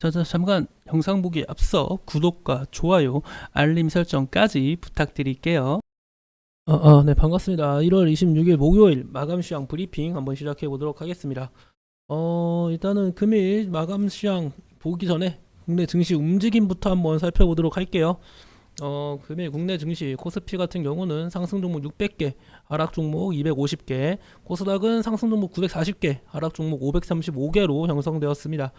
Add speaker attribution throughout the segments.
Speaker 1: 잠깐 영상 보기에 앞서 구독과 좋아요, 알림 설정까지 부탁드릴게요. 네, 반갑습니다. 1월 26일 목요일 마감 시황 브리핑 한번 시작해 보도록 하겠습니다. 일단은 금일 마감 시황 보기 전에 국내 증시 움직임부터 한번 살펴보도록 할게요. 금일 국내 증시 코스피 같은 경우는 상승 종목 600개, 하락 종목 250개, 코스닥은 상승 종목 940개, 하락 종목 535개로 형성되었습니다.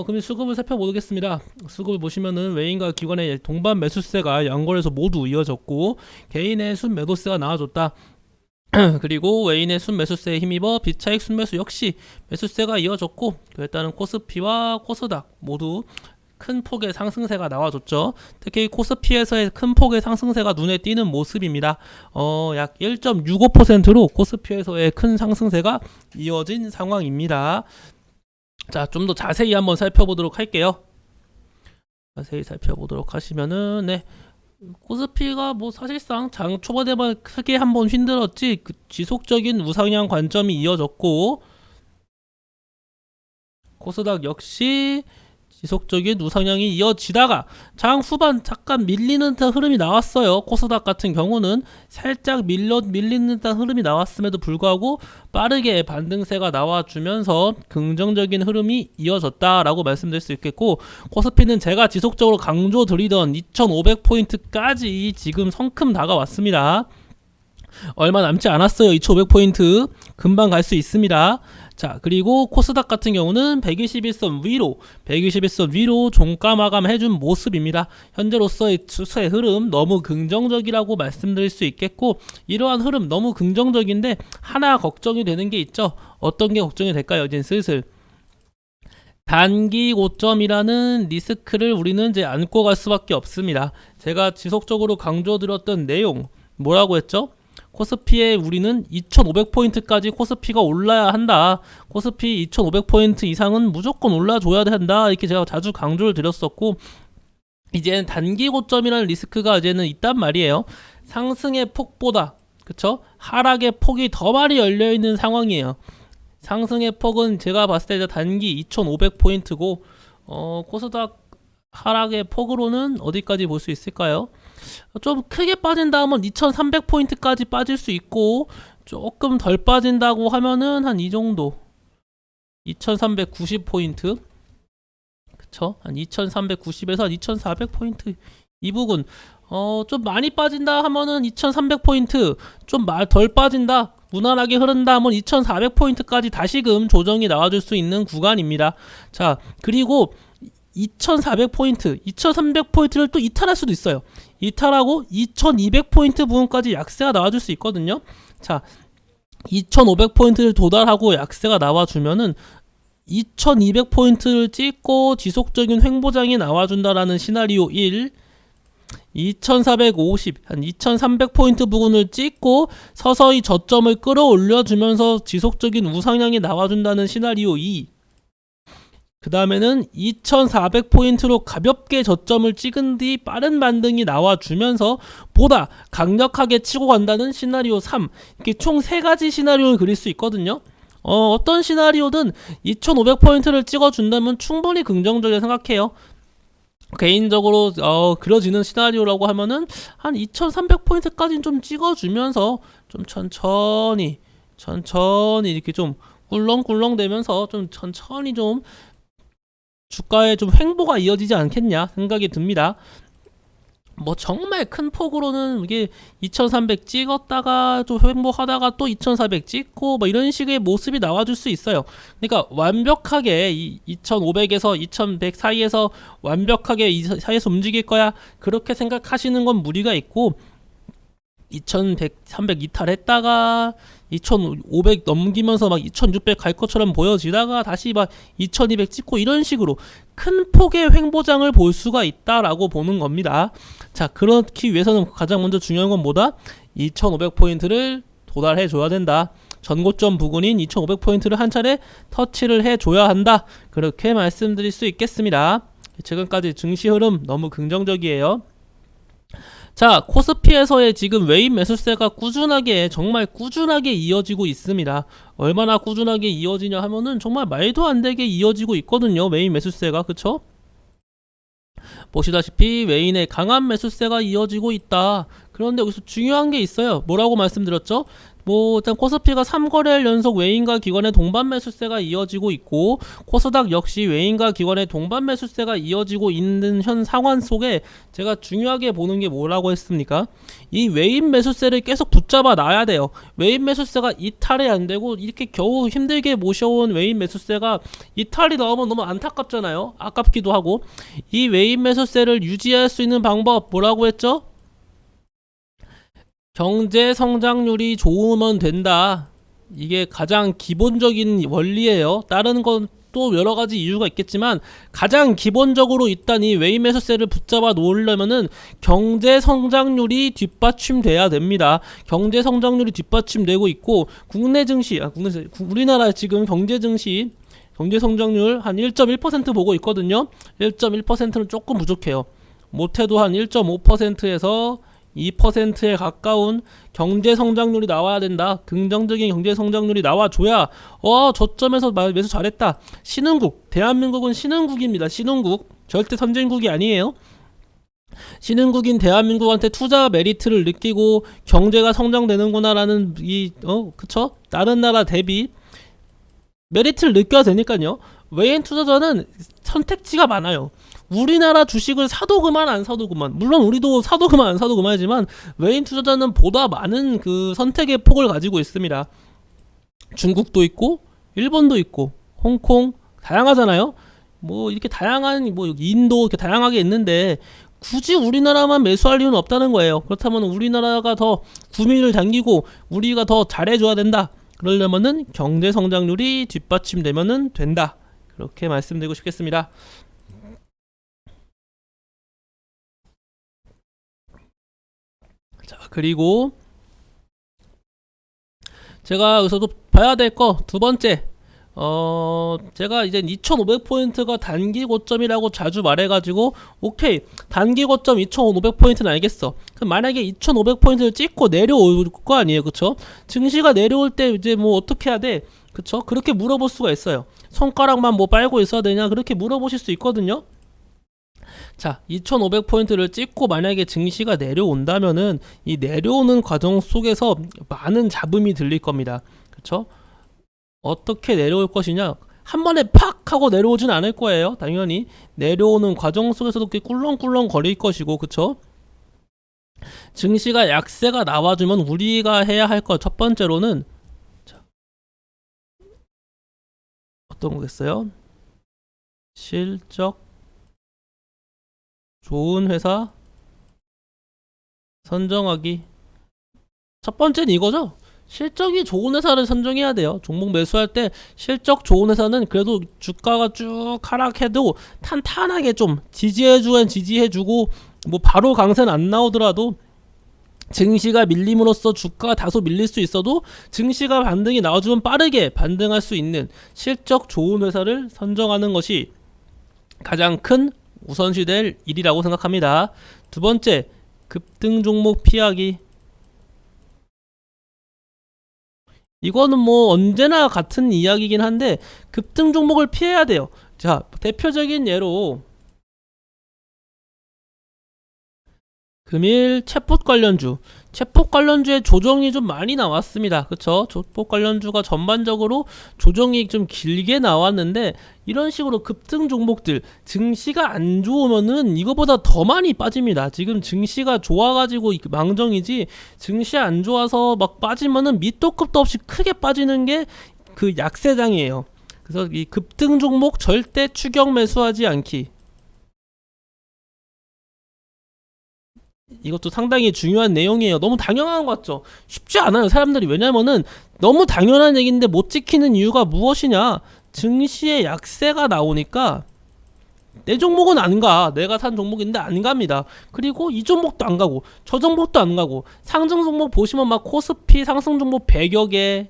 Speaker 1: 금일 수급을 살펴보겠습니다. 수급을 보시면은 외인과 기관의 동반 매수세가 양거래소 모두 이어졌고 개인의 순매도세가 나와줬다. 그리고 외인의 순매수세에 힘입어 비차익 순매수 역시 매수세가 이어졌고 일단은 코스피와 코스닥 모두 큰 폭의 상승세가 나와줬죠. 특히 코스피에서의 큰 폭의 상승세가 눈에 띄는 모습입니다. 약 1.65%로 코스피에서의 큰 상승세가 이어진 상황입니다. 자, 좀 더 자세히 한번 살펴보도록 할게요. 자세히 살펴보도록 하시면은 코스피가 뭐 사실상 장 초반에만 크게 한번 힘들었지 지속적인 우상향 관점이 이어졌고 코스닥 역시 지속적인 우상향이 이어지다가 장 후반 잠깐 밀리는 듯한 흐름이 나왔어요. 코스닥 같은 경우는 살짝 밀리는 듯한 흐름이 나왔음에도 불구하고 빠르게 반등세가 나와주면서 긍정적인 흐름이 이어졌다라고 말씀드릴 수 있겠고 코스피는 제가 지속적으로 강조드리던 2500포인트까지 지금 성큼 다가왔습니다. 얼마 남지 않았어요. 2500포인트 금방 갈 수 있습니다. 자, 그리고 코스닥 같은 경우는 121선 위로 종가 마감 해준 모습입니다. 현재로서의 추세 흐름 너무 긍정적이라고 말씀드릴 수 있겠고 이러한 흐름 너무 긍정적인데 하나 걱정이 되는 게 있죠. 어떤 게 걱정이 될까요? 이제 슬슬 단기 고점이라는 리스크를 우리는 이제 안고 갈 수밖에 없습니다. 제가 지속적으로 강조드렸던 내용 뭐라고 했죠? 코스피에 우리는 2500포인트까지 코스피가 올라야 한다. 코스피 2500포인트 이상은 무조건 올라줘야 한다. 이렇게 제가 자주 강조를 드렸었고 이제는 단기 고점이라는 리스크가 이제는 있단 말이에요. 상승의 폭보다 그쵸? 하락의 폭이 더 많이 열려있는 상황이에요. 상승의 폭은 제가 봤을 때 단기 2500포인트고 코스닥 하락의 폭으로는 어디까지 볼 수 있을까요? 좀 크게 빠진다 하면 2300포인트까지 빠질 수 있고 조금 덜 빠진다고 하면은 한 이 정도 2390포인트 그쵸? 한 2390에서 한 2400포인트 이 부분 좀 많이 빠진다 하면은 2300포인트 좀 덜 빠진다 무난하게 흐른다 하면 2400포인트까지 다시금 조정이 나와줄 수 있는 구간입니다. 자, 그리고 2400포인트, 2300포인트를 또 이탈할 수도 있어요. 이탈하고 2200포인트 부분까지 약세가 나와줄 수 있거든요. 자, 2500포인트를 도달하고 약세가 나와주면은 2200포인트를 찍고 지속적인 횡보장이 나와준다라는 시나리오 1, 2450, 한 2300포인트 부분을 찍고 서서히 저점을 끌어올려주면서 지속적인 우상향이 나와준다는 시나리오 2, 그 다음에는 2400포인트로 가볍게 저점을 찍은 뒤 빠른 반등이 나와주면서 보다 강력하게 치고 간다는 시나리오 3, 이렇게 총 3가지 시나리오를 그릴 수 있거든요. 어떤 시나리오든 2500포인트를 찍어준다면 충분히 긍정적이라 생각해요. 개인적으로 그려지는 시나리오라고 하면은 한 2300포인트까지는 좀 찍어주면서 좀 천천히 이렇게 좀 꿀렁꿀렁 되면서 좀 천천히 좀 주가에 좀 횡보가 이어지지 않겠냐 생각이 듭니다. 뭐 정말 큰 폭으로는 이게 2300 찍었다가 좀 횡보하다가 또 2400 찍고 뭐 이런 식의 모습이 나와줄 수 있어요. 그러니까 완벽하게 2500에서 2100 사이에서 완벽하게 이 사이에서 움직일 거야 그렇게 생각하시는 건 무리가 있고 2100, 300 이탈했다가 2500 넘기면서 막 2600 갈 것처럼 보여지다가 다시 막 2200 찍고 이런 식으로 큰 폭의 횡보장을 볼 수가 있다라고 보는 겁니다. 자, 그렇기 위해서는 가장 먼저 중요한 건 뭐다? 2500포인트를 도달해 줘야 된다. 전고점 부근인 2500포인트를 한 차례 터치를 해 줘야 한다. 그렇게 말씀드릴 수 있겠습니다. 지금까지 증시 흐름 너무 긍정적이에요. 자, 코스피에서의 지금 외인 매수세가 정말 꾸준하게 이어지고 있습니다. 얼마나 꾸준하게 이어지냐 하면은 정말 말도 안 되게 이어지고 있거든요. 외인 매수세가. 그쵸? 보시다시피 외인의 강한 매수세가 이어지고 있다. 그런데 여기서 중요한 게 있어요. 뭐라고 말씀드렸죠? 일단 코스피가 3거래일 연속 외인과 기관의 동반 매수세가 이어지고 있고, 코스닥 역시 외인과 기관의 동반 매수세가 이어지고 있는 현 상황 속에 제가 중요하게 보는 게 뭐라고 했습니까? 이 외인 매수세를 계속 붙잡아 놔야 돼요. 외인 매수세가 이탈이 안 되고 이렇게 겨우 힘들게 모셔온 외인 매수세가 이탈이 나오면 너무 안타깝잖아요. 아깝기도 하고. 이 외인 매수세를 유지할 수 있는 방법 뭐라고 했죠? 경제 성장률이 좋으면 된다. 이게 가장 기본적인 원리예요. 다른 건 또 여러 가지 이유가 있겠지만 가장 기본적으로 일단 이 외인 매수세를 붙잡아 놓으려면은 경제 성장률이 뒷받침돼야 됩니다. 경제 성장률이 뒷받침되고 있고 국내 증시, 우리나라 지금 경제 성장률 한 1.1% 보고 있거든요. 1.1%는 조금 부족해요. 못해도 한 1.5%에서 2%에 가까운 경제 성장률이 나와야 된다. 긍정적인 경제 성장률이 나와줘야 저점에서 매수 잘했다. 신흥국, 대한민국은 신흥국입니다. 신흥국, 절대 선진국이 아니에요. 신흥국인 대한민국한테 투자 메리트를 느끼고 경제가 성장되는구나 라는 그쵸? 다른 나라 대비 메리트를 느껴야 되니까요. 외인 투자자는 선택지가 많아요. 우리나라 주식을 사도 그만 안 사도 그만, 물론 우리도 사도 그만 안 사도 그만이지만 외인 투자자는 보다 많은 그 선택의 폭을 가지고 있습니다. 중국도 있고 일본도 있고 홍콩 다양하잖아요. 이렇게 다양한 인도 이렇게 다양하게 있는데 굳이 우리나라만 매수할 이유는 없다는 거예요. 그렇다면 우리나라가 더 구미를 당기고 우리가 더 잘해줘야 된다. 그러려면은 경제 성장률이 뒷받침되면은 된다. 그렇게 말씀드리고 싶겠습니다. 자, 그리고 제가 여기서도 봐야 될 거 두 번째, 제가 이제 2500포인트가 단기 고점이라고 자주 말해가지고 오케이, 단기 고점 2500포인트는 알겠어. 그럼 만약에 2500포인트를 찍고 내려올 거 아니에요, 그쵸? 증시가 내려올 때 이제 어떻게 해야 돼? 그쵸? 그렇게 물어볼 수가 있어요. 손가락만 빨고 있어야 되냐? 그렇게 물어보실 수 있거든요. 자, 2500포인트를 찍고 만약에 증시가 내려온다면은 이 내려오는 과정 속에서 많은 잡음이 들릴 겁니다. 그쵸? 어떻게 내려올 것이냐? 한 번에 팍 하고 내려오진 않을 거예요. 당연히 내려오는 과정 속에서도 꽤 꿀렁꿀렁 거릴 것이고, 그쵸? 증시가 약세가 나와주면 우리가 해야 할 것 첫 번째로는 어떤 거겠어요? 실적 좋은 회사 선정하기. 첫 번째는 이거죠. 실적이 좋은 회사를 선정해야 돼요. 종목 매수할 때 실적 좋은 회사는 그래도 주가가 쭉 하락해도 탄탄하게 좀 지지해주고 바로 강세는 안 나오더라도 증시가 밀림으로써 주가가 다소 밀릴 수 있어도 증시가 반등이 나와주면 빠르게 반등할 수 있는 실적 좋은 회사를 선정하는 것이 가장 큰 우선시 될 일이라고 생각합니다. 두 번째, 급등 종목 피하기. 이거는 언제나 같은 이야기긴 한데 급등 종목을 피해야 돼요. 자, 대표적인 예로 금일 챗봇 관련주의 조정이 좀 많이 나왔습니다. 그쵸? 챗봇 관련주가 전반적으로 조정이 좀 길게 나왔는데 이런 식으로 급등 종목들 증시가 안 좋으면은 이거보다 더 많이 빠집니다. 지금 증시가 좋아가지고 망정이지 증시 안 좋아서 막 빠지면은 밑도 끝도 없이 크게 빠지는 게 그 약세장이에요. 그래서 이 급등 종목 절대 추격 매수하지 않기. 이것도 상당히 중요한 내용이에요. 너무 당연한 것 같죠? 쉽지 않아요, 사람들이. 왜냐면은 너무 당연한 얘기인데 못 지키는 이유가 무엇이냐? 증시에 약세가 나오니까 내 종목은 안 가. 내가 산 종목인데 안 갑니다. 그리고 이 종목도 안 가고 저 종목도 안 가고 상승 종목 보시면 막 코스피 상승 종목 100여 개,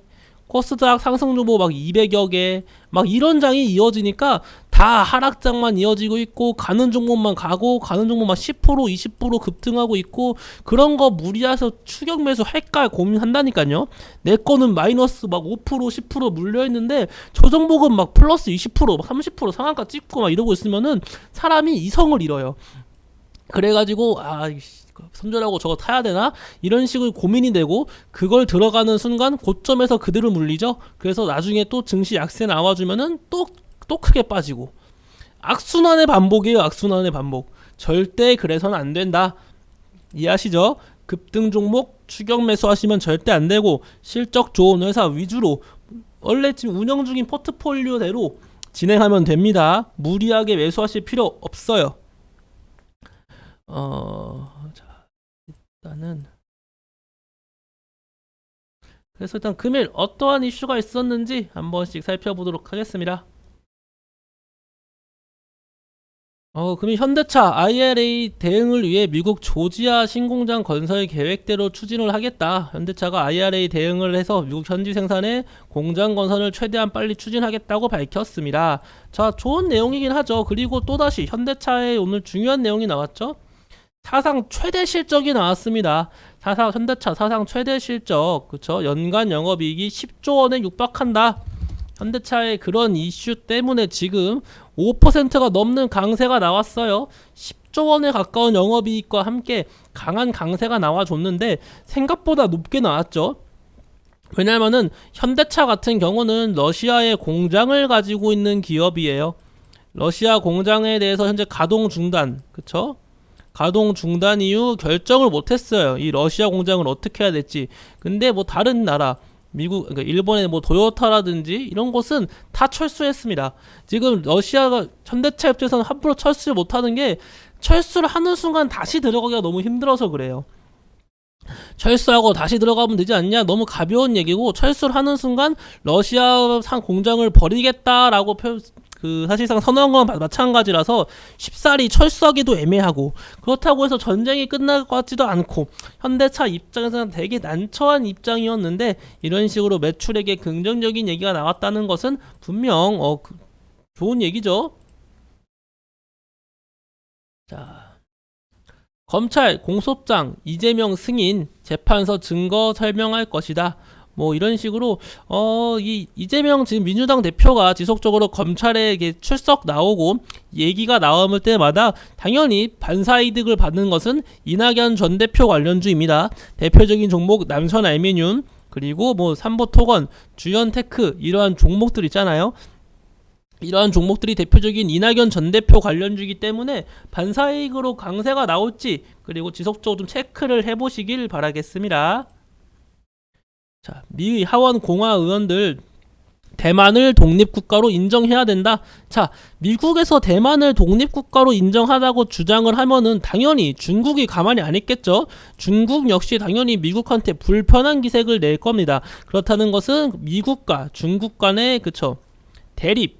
Speaker 1: 코스닥 상승 정보 막 200여 개, 막 이런 장이 이어지니까 다 하락장만 이어지고 있고, 가는 종목만 가고, 가는 종목만 10%, 20% 급등하고 있고, 그런 거 무리해서 추격 매수 할까 고민한다니까요. 내 거는 마이너스 막 5%, 10% 물려있는데, 저 종목은 막 플러스 20%, 막 30% 상한가 찍고 막 이러고 있으면은 사람이 이성을 잃어요. 그래가지고 손절하고 저거 타야 되나? 이런 식으로 고민이 되고, 그걸 들어가는 순간 고점에서 그대로 물리죠. 그래서 나중에 또 증시 약세 나와주면은 또 크게 빠지고, 악순환의 반복이에요. 악순환의 반복. 절대 그래서는 안 된다. 이해하시죠? 급등 종목 추격 매수하시면 절대 안 되고, 실적 좋은 회사 위주로 원래 지금 운영 중인 포트폴리오대로 진행하면 됩니다. 무리하게 매수하실 필요 없어요. 자, 일단은 그래서 일단 금일 어떠한 이슈가 있었는지 한 번씩 살펴보도록 하겠습니다. 금일 현대차 IRA 대응을 위해 미국 조지아 신공장 건설 계획대로 추진을 하겠다. 현대차가 IRA 대응을 해서 미국 현지 생산의 공장 건설을 최대한 빨리 추진하겠다고 밝혔습니다. 자, 좋은 내용이긴 하죠. 그리고 또다시 현대차의 오늘 중요한 내용이 나왔죠. 사상 최대 실적이 나왔습니다. 현대차 사상 최대 실적, 그쵸? 연간 영업이익이 10조 원에 육박한다. 현대차의 그런 이슈 때문에 지금 5%가 넘는 강세가 나왔어요. 10조 원에 가까운 영업이익과 함께 강한 강세가 나와줬는데 생각보다 높게 나왔죠. 왜냐면은 현대차 같은 경우는 러시아의 공장을 가지고 있는 기업이에요. 러시아 공장에 대해서 현재 가동 중단, 그쵸? 가동 중단 이후 결정을 못했어요. 이 러시아 공장을 어떻게 해야 될지. 근데 뭐 다른 나라, 미국, 그러니까 일본의 뭐 도요타라든지 이런 곳은 다 철수했습니다. 지금 러시아가 현대차 입장에서는 함부로 철수 못하는 게, 철수를 하는 순간 다시 들어가기가 너무 힘들어서 그래요. 철수하고 다시 들어가면 되지 않냐? 너무 가벼운 얘기고, 철수를 하는 순간 러시아 산 공장을 버리겠다라고 사실상 선언한 건 마찬가지라서 쉽사리 철수하기도 애매하고, 그렇다고 해서 전쟁이 끝날 것 같지도 않고, 현대차 입장에서는 되게 난처한 입장이었는데, 이런 식으로 매출액에 긍정적인 얘기가 나왔다는 것은 분명 좋은 얘기죠. 자, 검찰 공소장 이재명 승인, 재판서 증거 설명할 것이다. 뭐 이런 식으로 이재명 지금 민주당 대표가 지속적으로 검찰에 출석 나오고 얘기가 나올 때마다 당연히 반사이득을 받는 것은 이낙연 전 대표 관련주입니다. 대표적인 종목 남선 알미늄, 그리고 뭐 삼보토건, 주연테크, 이러한 종목들 있잖아요. 이러한 종목들이 대표적인 이낙연 전 대표 관련주이기 때문에 반사이익으로 강세가 나올지, 그리고 지속적으로 좀 체크를 해보시길 바라겠습니다. 자, 미 하원 공화 의원들 대만을 독립국가로 인정해야 된다. 자, 미국에서 대만을 독립국가로 인정하다고 주장을 하면은 당연히 중국이 가만히 안 있겠죠. 중국 역시 당연히 미국한테 불편한 기색을 낼 겁니다. 그렇다는 것은 미국과 중국 간의 대립,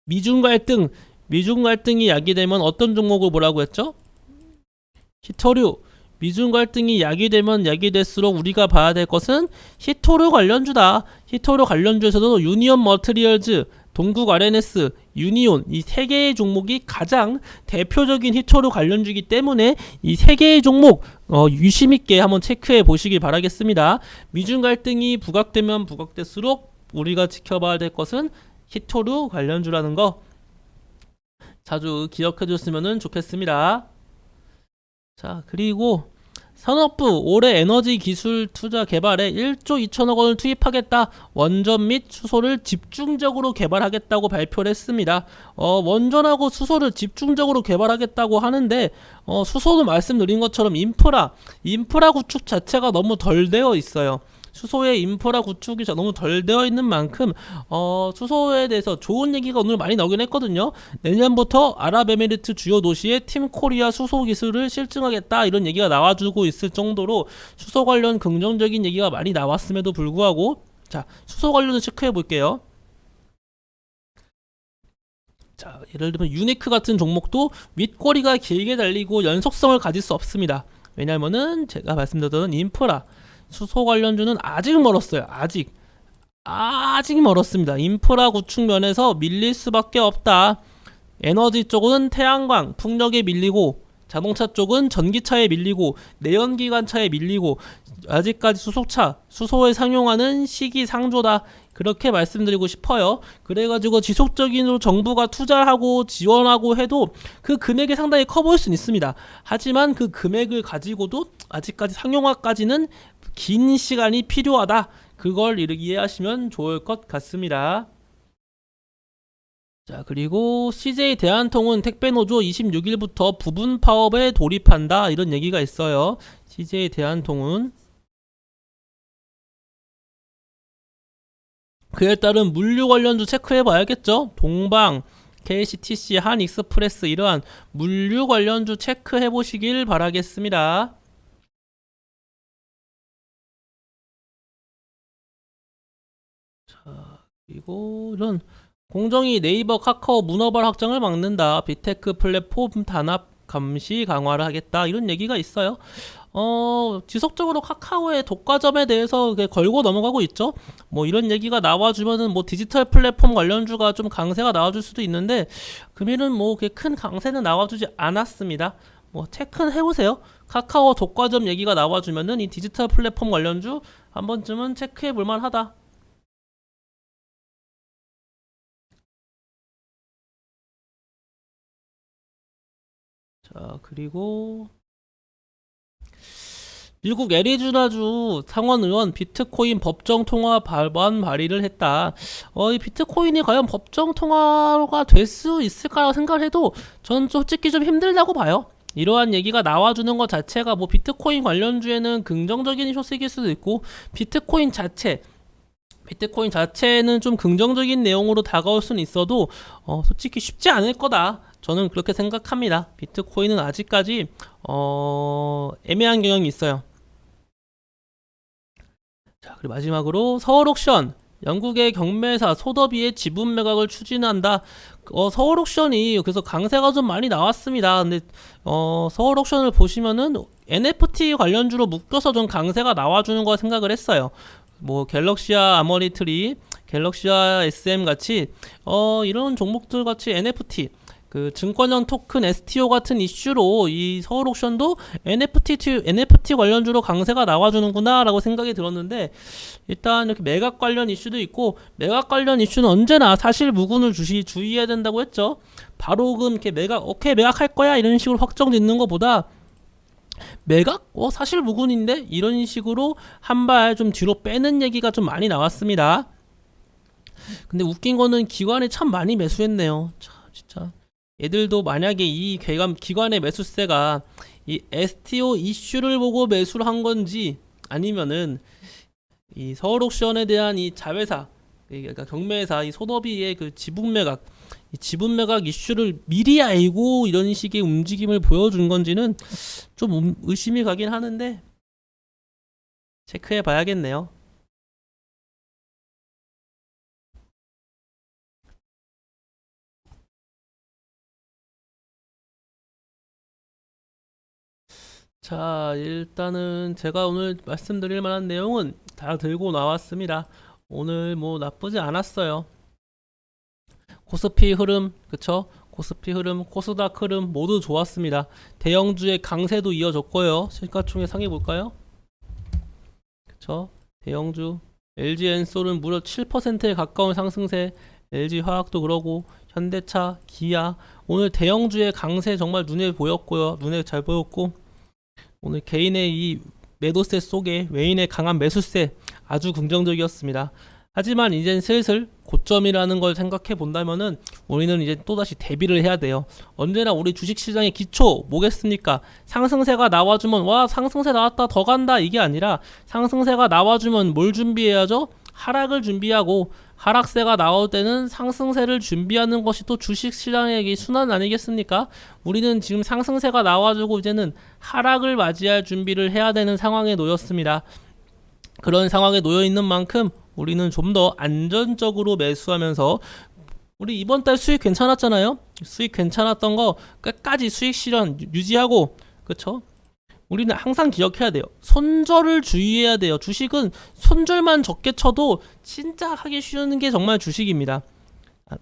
Speaker 1: 미중 갈등이 야기되면 어떤 종목을 뭐라고 했죠? 히토류. 미중 갈등이 야기되면 야기될수록 우리가 봐야 될 것은 히토류 관련주다. 히토류 관련주에서도 유니온 머티리얼즈, 동국 RNS, 유니온, 이 세 개의 종목이 가장 대표적인 히토류 관련주이기 때문에 이 세 개의 종목 유심있게 한번 체크해 보시길 바라겠습니다. 미중 갈등이 부각되면 부각될수록 우리가 지켜봐야 될 것은 히토류 관련주라는 거 자주 기억해 줬으면 좋겠습니다. 자, 그리고 산업부 올해 에너지 기술 투자 개발에 1조 2천억 원을 투입하겠다. 원전 및 수소를 집중적으로 개발하겠다고 발표를 했습니다. 원전하고 수소를 집중적으로 개발하겠다고 하는데, 수소도 말씀드린 것처럼 인프라 구축 자체가 너무 덜 되어 있어요. 수소의 인프라 구축이 너무 덜 되어 있는 만큼 수소에 대해서 좋은 얘기가 오늘 많이 나오긴 했거든요. 내년부터 아랍에미리트 주요 도시에 팀 코리아 수소 기술을 실증하겠다, 이런 얘기가 나와주고 있을 정도로 수소 관련 긍정적인 얘기가 많이 나왔음에도 불구하고, 자, 수소 관련을 체크해 볼게요. 자, 예를 들면 유니크 같은 종목도 윗꼬리가 길게 달리고 연속성을 가질 수 없습니다. 왜냐면은 제가 말씀드렸던 수소 관련주는 아직 멀었어요. 아직 멀었습니다. 인프라 구축 면에서 밀릴 수밖에 없다. 에너지 쪽은 태양광, 풍력에 밀리고, 자동차 쪽은 전기차에 밀리고, 내연기관차에 밀리고, 아직까지 수소에 상용하는 시기상조다. 그렇게 말씀드리고 싶어요. 그래가지고 지속적인 정부가 투자하고 지원하고 해도 그 금액이 상당히 커 보일 수는 있습니다. 하지만 그 금액을 가지고도 아직까지 상용화까지는 긴 시간이 필요하다. 그걸 이해하시면 좋을 것 같습니다. 자, 그리고 CJ 대한통운 택배노조 26일부터 부분 파업에 돌입한다, 이런 얘기가 있어요. CJ 대한통운. 그에 따른 물류 관련주 체크해 봐야겠죠. 동방, KCTC, 한익스프레스, 이러한 물류 관련주 체크해 보시길 바라겠습니다. 자, 그리고 이런 공정위 네이버 카카오 문어발 확장을 막는다. 빅테크 플랫폼 단합 감시 강화를 하겠다. 이런 얘기가 있어요. 지속적으로 카카오의 독과점에 대해서 걸고 넘어가고 있죠. 뭐 이런 얘기가 나와주면은 뭐 디지털 플랫폼 관련주가 좀 강세가 나와줄 수도 있는데, 금일은 뭐 큰 강세는 나와주지 않았습니다. 뭐 체크는 해보세요. 카카오 독과점 얘기가 나와주면은 이 디지털 플랫폼 관련주 한 번쯤은 체크해 볼만하다. 자, 그리고 미국 애리조나주 상원의원 비트코인 법정 통화 법안 발의를 했다. 이 비트코인이 과연 법정 통화가 될 수 있을까라고 생각을 해도 저는 솔직히 좀 힘들다고 봐요. 이러한 얘기가 나와주는 것 자체가 뭐 비트코인 관련주에는 긍정적인 소식일 수도 있고, 비트코인 자체는 좀 긍정적인 내용으로 다가올 수는 있어도 솔직히 쉽지 않을 거다. 저는 그렇게 생각합니다. 비트코인은 아직까지 애매한 경향이 있어요. 자, 그리고 마지막으로 서울옥션, 영국의 경매사 소더비의 지분 매각을 추진한다. 서울옥션이 그래서 강세가 좀 많이 나왔습니다. 근데 서울옥션을 보시면은 NFT 관련주로 묶여서 좀 강세가 나와주는 거 생각을 했어요. 뭐 갤럭시아 아머리트리, 갤럭시아 SM 같이 이런 종목들 같이 NFT, 그 증권형 토큰 STO 같은 이슈로 이 서울옥션도 NFT 관련주로 강세가 나와주는구나 라고 생각이 들었는데, 일단 이렇게 매각 관련 이슈도 있고, 매각 관련 이슈는 언제나 사실 무근을 주의해야 된다고 했죠. 바로 이렇게 오케이 매각할 거야 이런 식으로 확정 짓는 것보다 매각? 사실 무근인데? 이런 식으로 한 발 좀 뒤로 빼는 얘기가 좀 많이 나왔습니다. 근데 웃긴 거는 기관이 참 많이 매수했네요. 참 진짜 얘들도 만약에 이 기관의 매수세가 이 STO 이슈를 보고 매수를 한 건지, 아니면은 이 서울옥션에 대한 이 자회사, 그러니까 경매사 이 소더비의 그 지분 매각 이슈를 미리 알고 이런 식의 움직임을 보여준 건지는 좀 의심이 가긴 하는데, 체크해 봐야겠네요. 자, 일단은 제가 오늘 말씀드릴 만한 내용은 다 들고 나왔습니다. 오늘 뭐 나쁘지 않았어요. 코스피 흐름, 그쵸? 코스피 흐름, 코스닥 흐름 모두 좋았습니다. 대형주의 강세도 이어졌고요. 시가총액 상해 볼까요? 그쵸? 대형주 LG엔솔은 무려 7%에 가까운 상승세, LG화학도 그러고 현대차, 기아, 오늘 대형주의 강세 정말 눈에 보였고요. 눈에 잘 보였고, 오늘 개인의 이 매도세 속에 외인의 강한 매수세 아주 긍정적이었습니다. 하지만 이젠 슬슬 고점이라는 걸 생각해 본다면은 우리는 이제 또다시 대비를 해야 돼요. 언제나 우리 주식시장의 기초 뭐겠습니까? 상승세가 나와주면 와 상승세 나왔다 더 간다 이게 아니라, 상승세가 나와주면 뭘 준비해야죠? 하락을 준비하고, 하락세가 나올 때는 상승세를 준비하는 것이 또 주식시장의 순환 아니겠습니까? 우리는 지금 상승세가 나와주고 이제는 하락을 맞이할 준비를 해야 되는 상황에 놓였습니다. 그런 상황에 놓여 있는 만큼 우리는 좀 더 안전적으로 매수하면서, 우리 이번 달 수익 괜찮았잖아요. 수익 괜찮았던 거 끝까지 수익 실현 유지하고, 그쵸? 우리는 항상 기억해야 돼요. 손절을 주의해야 돼요. 주식은 손절만 적게 쳐도 진짜 하기 쉬운 게 정말 주식입니다.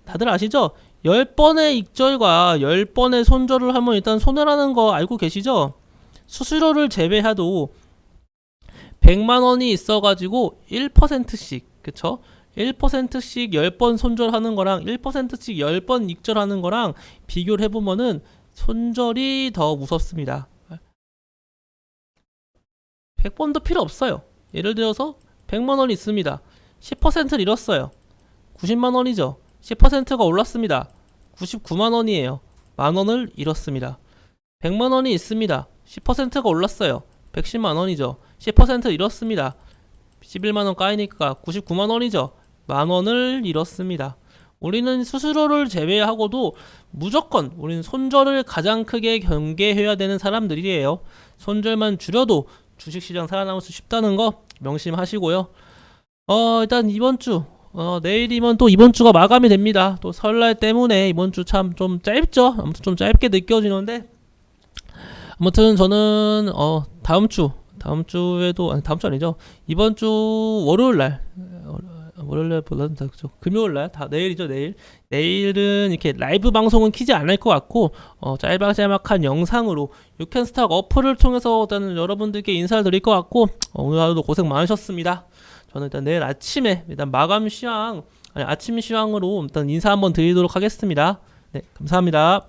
Speaker 1: 다들 아시죠? 10번의 익절과 10번의 손절을 하면 일단 손해라는 거 알고 계시죠? 수수료를 제외해도 100만원이 있어가지고 1%씩, 그쵸? 1%씩 10번 손절하는 거랑 1%씩 10번 익절하는 거랑 비교를 해보면은 손절이 더 무섭습니다. 100번도 필요 없어요. 예를 들어서 100만원 있습니다. 10%를 잃었어요. 90만원이죠. 10%가 올랐습니다. 99만원이에요. 만원을 잃었습니다. 100만원이 있습니다. 10%가 올랐어요. 110만원이죠. 10% 잃었습니다. 11만원 까이니까 99만원이죠. 만원을 잃었습니다. 우리는 수수료를 제외하고도 무조건 우리는 손절을 가장 크게 경계해야 되는 사람들이에요. 손절만 줄여도 주식시장 살아남을 수 쉽다는 거 명심하시고요. 일단 이번주 내일이면 또 이번주가 마감이 됩니다. 또 설날 때문에 이번주 참 좀 짧죠. 아무튼 좀 짧게 느껴지는데, 아무튼 저는 다음주에도, 아니 다음주 아니죠, 이번주 월요일날, 월요일날 금요일날, 내일이죠. 내일은 이렇게 라이브 방송은 키지 않을 것 같고 짤막짤막한 영상으로 유캔스탁 어플을 통해서 일단 여러분들께 인사를 드릴 것 같고, 오늘 하루도 고생 많으셨습니다. 저는 일단 내일 아침에 일단 아침 시황으로 일단 인사 한번 드리도록 하겠습니다. 네, 감사합니다.